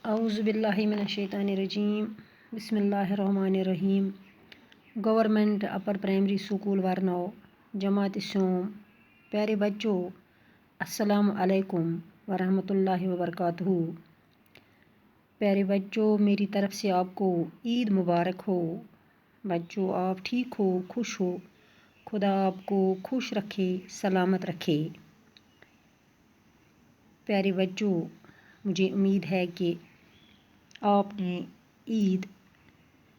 اعوذ باللہ من الشیطان الرجیم بسم اللہ الرحمن الرحیم گورنمنٹ اپر پرائمری اسکول ورنو جماعت سوم پیارے بچوں السلام علیکم ورحمۃ اللہ وبرکاتہ۔ پیارے بچوں میری طرف سے آپ کو عید مبارک ہو۔ بچوں آپ ٹھیک ہو، خوش ہو، خدا آپ کو خوش رکھے، سلامت رکھے۔ پیارے بچوں مجھے امید ہے کہ آپ نے عید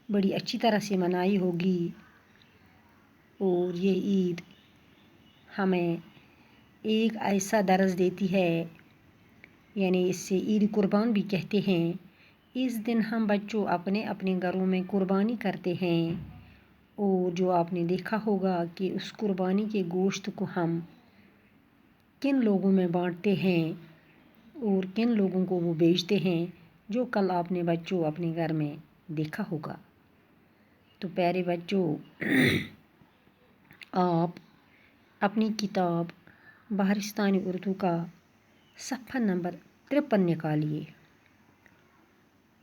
بڑی اچھی طرح سے منائی ہوگی اور یہ عید ہمیں ایک ایسا درس دیتی ہے، یعنی اس سے عید قربان بھی کہتے ہیں۔ اس دن ہم بچوں اپنے اپنے گھروں میں قربانی کرتے ہیں اور جو آپ نے دیکھا ہوگا کہ اس قربانی کے گوشت کو ہم کن لوگوں میں بانٹتے ہیں اور کن لوگوں کو وہ بیچتے ہیں، جو کل آپ نے بچوں اپنے گھر میں دیکھا ہوگا۔ تو پیارے بچوں آپ اپنی کتاب بہارستانی اردو کا صفحہ نمبر 53 نکالیے۔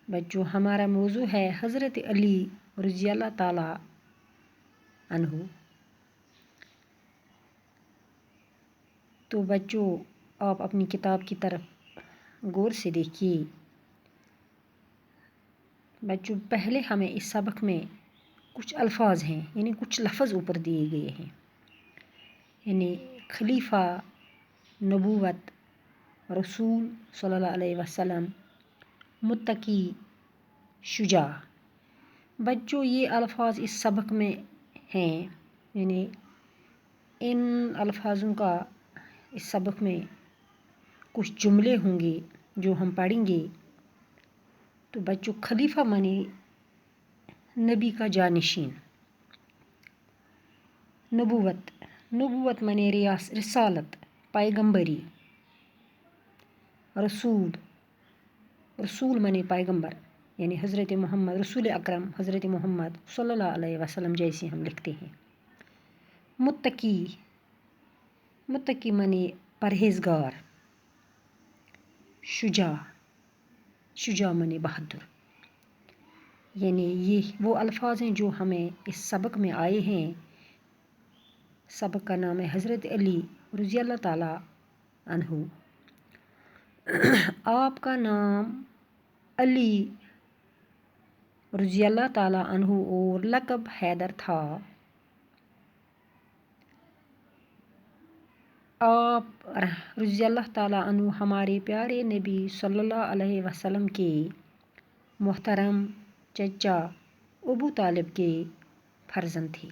بچوں ہمارا موضوع ہے حضرت علی رضی اللہ تعالیٰ عنہ۔ تو بچوں آپ اپنی کتاب کی طرف غور سے دیکھیے۔ بچوں پہلے ہمیں اس سبق میں کچھ الفاظ ہیں، یعنی کچھ لفظ اوپر دیے گئے ہیں، یعنی خلیفہ، نبوت، رسول صلی اللہ علیہ وسلم، متقی، شجاع۔ بچوں یہ الفاظ اس سبق میں ہیں، یعنی ان الفاظوں کا اس سبق میں کچھ جملے ہوں گے جو ہم پڑھیں گے۔ تو بچوں خلیفہ معنی نبی کا جانشین، نبوت معنی رسالت، پیغمبری، رسول معنی پیغمبر، یعنی حضرت محمد، رسول اکرم حضرت محمد صلی اللہ علیہ وسلم جیسے ہم لکھتے ہیں۔ متقی معنی پرہیزگار، شجاع معنی بہادر۔ یعنی یہ وہ الفاظ ہیں جو ہمیں اس سبق میں آئے ہیں۔ سبق کا نام ہے حضرت علی رضی اللہ تعالیٰ عنہ۔ آپ کا نام علی رضی اللہ تعالیٰ عنہ اور لقب حیدر تھا۔ آپ رضی اللہ تعالیٰ عنہ ہمارے پیارے نبی صلی اللہ علیہ وسلم کے محترم چچا ابو طالب کے فرزند تھے۔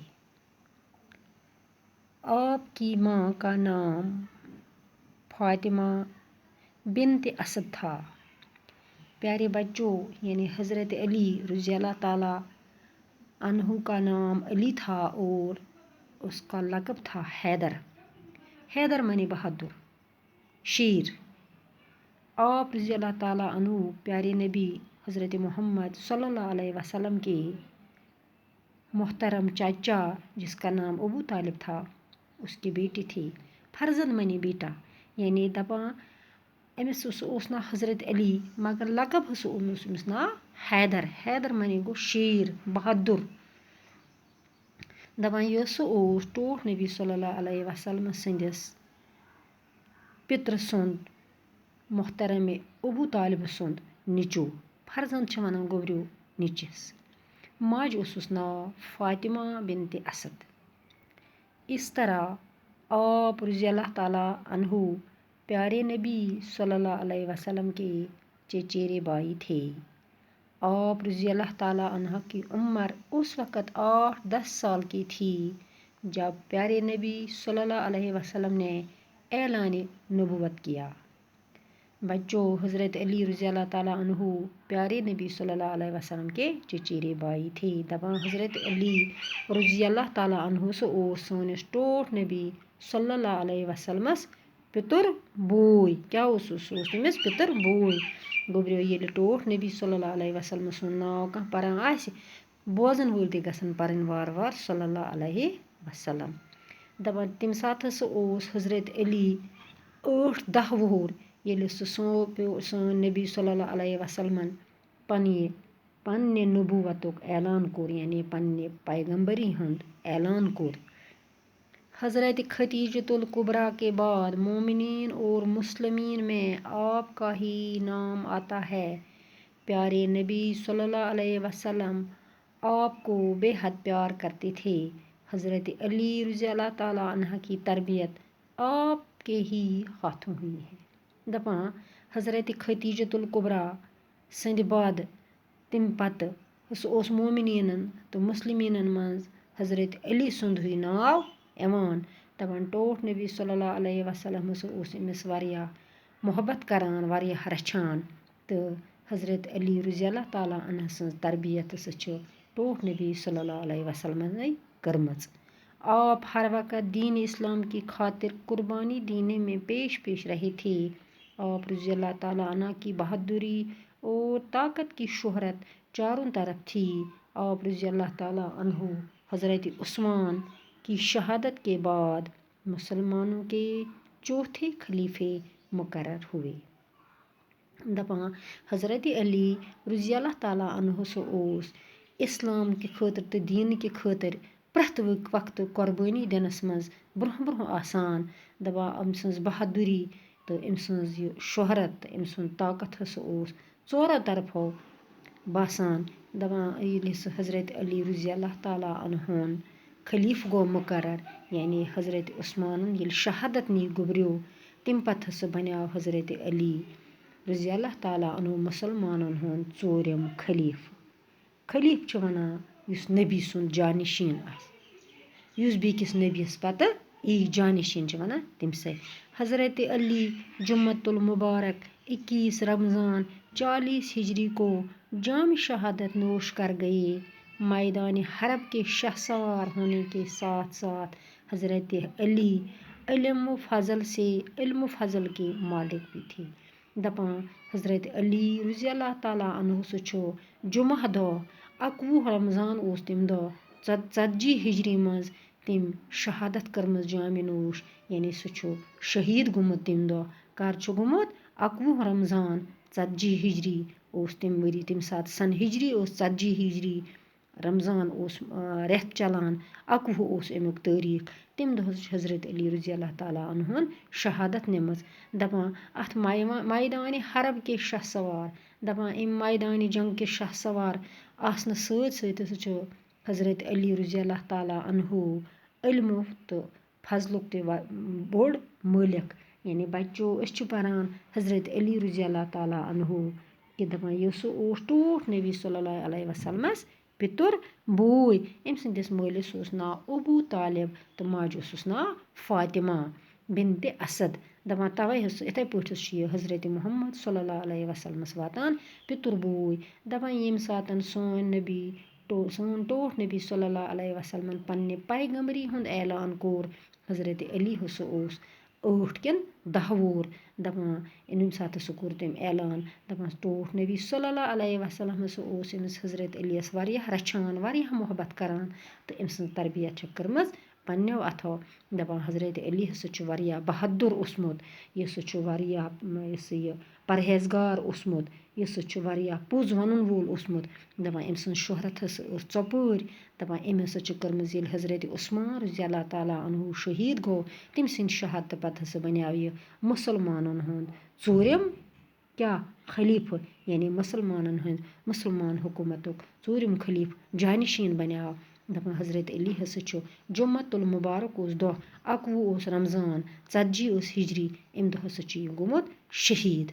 آپ کی ماں کا نام فاطمہ بنت اسد تھا۔ پیارے بچوں یعنی حضرت علی رضی اللہ تعالیٰ عنہ کا نام علی تھا اور اس کا لقب تھا حیدر معنی بہادر، شیر۔ آپ رضی اللہ تعالیٰ عنہ پیارے نبی حضرت محمد صلی اللہ علیہ وسلم کے محترم چاچا جس کا نام ابو طالب تھا اس کے بیٹے تھے۔ فرزند معنی بیٹا، یعنی دپاں امس اوس نا حضرت علی مگر لقب ہسا امس نا حیدر معنی گو شیر، بہادر۔ دپاں یہ سا اوس ٹوٹھ نبی صلی اللہ علیہ وسلم سندس پتر سند محترم ابو طالب سند نیچو، فرزند چھ ونان گوبریو نیچس۔ ماج اوسس ناو فاطمہ بنت اسد۔ اس طرح آپ رضی اللہ تعالیٰ عنہ پیارے نبی صلی اللہ علیہ وسلم کے چچیرے بھائی تھے۔ آپ رضی اللہ تعالیٰ عنہ کی عمر اس وقت 8-10 سال کی تھی جب پیارے نبی صلی اللہ علیہ وسلم نے اعلان نبوت کیا۔ بچوں حضرت علی رضی اللہ تعالیٰ عنہ پیارے نبی صلی اللہ علیہ وسلم کے چچیرے بھائی تھے۔ دپاں حضرت علی رضی اللہ تعالیٰ عنہ سے اوس سونس ٹوٹھ نبی صلی اللہ علیہ وسلمس پتر بوے۔ کیا اوسس تمس پتر بوے گوبریو ییٚلہِ ٹوٹھ نبی صلی اللہ علیہ وسلم سُنٛد ناو کانٛہہ پران آسہِ بوزن وٲلۍ تہِ گژھن پرٕنۍ وار صلی اللہ علیہ وسلم۔ دپان تمہِ ساتہٕ ہسا اوس حضرت علی 8-10 وُہُر، ییٚلہِ سُہ سونٛپیو سٲنۍ نبی صلی اللہ علیہ وسلمن پننہِ نبوتُک اعلان کوٚر یعنی پننہِ پیغمبری ہُنٛد اعلان کوٚر. حضرت ختیجۃ الکبریٰ کے بعد مومنین اور مسلمین میں آپ کا ہی نام آتا ہے. پیارے نبی صلی اللہ علیہ وسلم آپ کو بے حد پیار کرتے تھے. حضرت علی رضی اللہ تعالیٰ عنہ کی تربیت آپ کے ہی ہاتھوں ہوئی ہے. دپان حضرت ختیجۃ الکبریٰ سندِ بعد تمہِ پتہٕ سُہ اوس مومنیٖنن تہٕ مسلمینن منٛز حضرت علی سُنٛد ہٕے ناو یِوان. دپان ٹوٹھ نبی صلی اللہ علیہ وسلم ہسا اوس أمِس واریاہ محبت کران واریاہ رچھان تہٕ حضرت علی رضی اللہ تعالیٰ عنہ سٕنٛز تربیت ہسا چھِ ٹوٹھ نبی صلی اللہ علیہ وسلمنے کٔرمٕژ. آپ ہر وقت دین اسلام کی خاطر قربانی دینے میں پیش رہے تھے. آپ رضی اللہ تعالیٰ عنہ کی بہادری اور طاقت کی شہرت چاروں طرف تھی. آپ رضی اللہ تعالیٰ عنہ حضرت عثمان کی شہادت کے بعد مسلمانوں کے چوتھے خلیفے مقرر ہوئے. دپان حضرت علی رضی اللہ تعالیٰ عنہ سُہ اوس اسلام کے خٲطرٕ تہٕ دیٖنہٕ کہِ خٲطرٕ پرٛٮ۪تھ وقتہٕ قۄربٲنی دِنس منٛز برونٛہہ آسان. دپان أمۍ سٕنٛز بہادری تہٕ أمۍ سٕنٛز یہِ شہرت تہٕ أمۍ سُنٛد طاقت ہسا اوس ژورو طرفو باسان. دپان ییٚلہِ سُہ حضرت علی رضی اللہ تعالیٰ عنہُن خلیٖفہٕ گوٚو مقرر یعنی حضرت عثمانن ییٚلہِ شہادت نی گُبریو تمہِ پتہٕ ہسا بنیٛاو حضرت علی رضی اللہ تعالیٰ عنہ مسلمانن ہُنٛد ژوٗرِم خلیٖفہٕ. خلیٖفہٕ چھِ ونان یُس نبی سُنٛد جانشیٖن آسہِ یُس بیٚکِس نبیَس پتہٕ یی جانشیٖن چھِ ونان تٔمسے. حضرت علی جمعۃ المبارک 21 رمضان 40 ہجری کو جام شہادت نوش کر گئے. میدان حرب کے شاہ سوار ہونے کے ساتھ ساتھ حضرت علی علم و فضل کے مالک بھی تھے. دپان حضرت علی رضی اللہ تعالیٰ عنہ سُہ چھُ جمعہ دۄہ 21 رمضان اوس تمہِ دۄہ 40 ہجری منٛز تٔمۍ شہادت کٔرمٕژ جامہِ نوش یعنی سُہ چھُ شہیٖد گوٚمُت تمہِ دۄہ. کر چھُ گوٚمُت 21 رمضان 40 ہجری اوس تمہِ ؤری تمہِ ساتہٕ سن ہجری اوس 40 ہجری رمضان اوس رٮ۪تھ چلان 21 اوس امیُک تٲریٖخ. تمہِ دۄہ چھُ حضرت علی رضی اللہ تعالیٰ عنہُن شہادت نِمٕژ. دپان اتھ میدانِ حرب کے شاہ سوار دپان امہِ میدانِ جنگ کے شاہ سوار آسنہٕ سۭتۍ سۭتۍ ہسا چھُ حضرت علی رضی اللہ تعالیٰ عنہ علمُک تہٕ فضلُک تہِ بوٚڑ مٲلک. یعنی بچو أسۍ چھِ پران حضرت علی رضی اللہ تعالیٰ عنہ کہِ دپان یہِ سُہ اوس ٹوٹھ نبی صلی اللہ علیہ وسلمس پِتُر بوے. أمۍ سٕنٛدِس مٲلِس اوس ناو ابوٗ طالب تہٕ ماجہِ اوسُس ناو فاطمہ بنتِ اسد. دپان توے یِتھے پٲٹھۍ چھُ یہِ حضرت محمد صلی اللہ علیہ وسلمس واتان پِتُر بوے. دپان ییٚمہِ ساتہٕ سون ٹوٹھ نبی صلی اللہ علیہ وسلمن پننہِ پیغمبری ہُنٛد اعلان کوٚر حضرت علی ہسا اوس 8 کِنہٕ 10 وُہُر. دپان ییٚمہِ ساتہٕ سُہ کوٚر تٔمۍ اعلان دپان ٹوٹھ نبی صلی اللہ علیہ وسلم ہسا اوس أمِس حضرت علی یس واریاہ رچھان واریاہ محبت کران تہٕ أمۍ سٕنٛز تربیت چھِ کٔرمٕژ پننیو اتھو. دپان حضرت علی ہسا چھُ واریاہ بہادُر اوسمُت یہِ ہسا چھُ واریاہ یہِ پرہیزگار اوسمُت یہِ ہسا چھُ واریاہ پوٚز ونن وول اوسمُت. دپان أمۍ سٕنٛز شہرت ہسا ٲس ژۄپٲرۍ. دپان أمۍ ہسا چھِ کٔرمٕژ ییٚلہِ حضرت عثمان رضی اللہ تعالیٰ عنہ شہیٖد گوٚو تٔمۍ سٕنٛدِ شہادتہٕ پتہٕ ہسا بنیٛاو یہِ مُسلمانن ہُنٛد ژوٗرِم کیٛاہ خلیٖفہٕ یعنی مسلمان حکوٗمتُک ژوٗرِم خلیٖفہٕ جانشیٖن بنیٛاو. دپان حضرت علی ہسا چھُ جمعۃ المبارک اوس دۄہ 21 اوس رمضان 40 ٲس ہجری امہِ دۄہ ہسا چھُ یہِ گوٚمُت شہیٖد.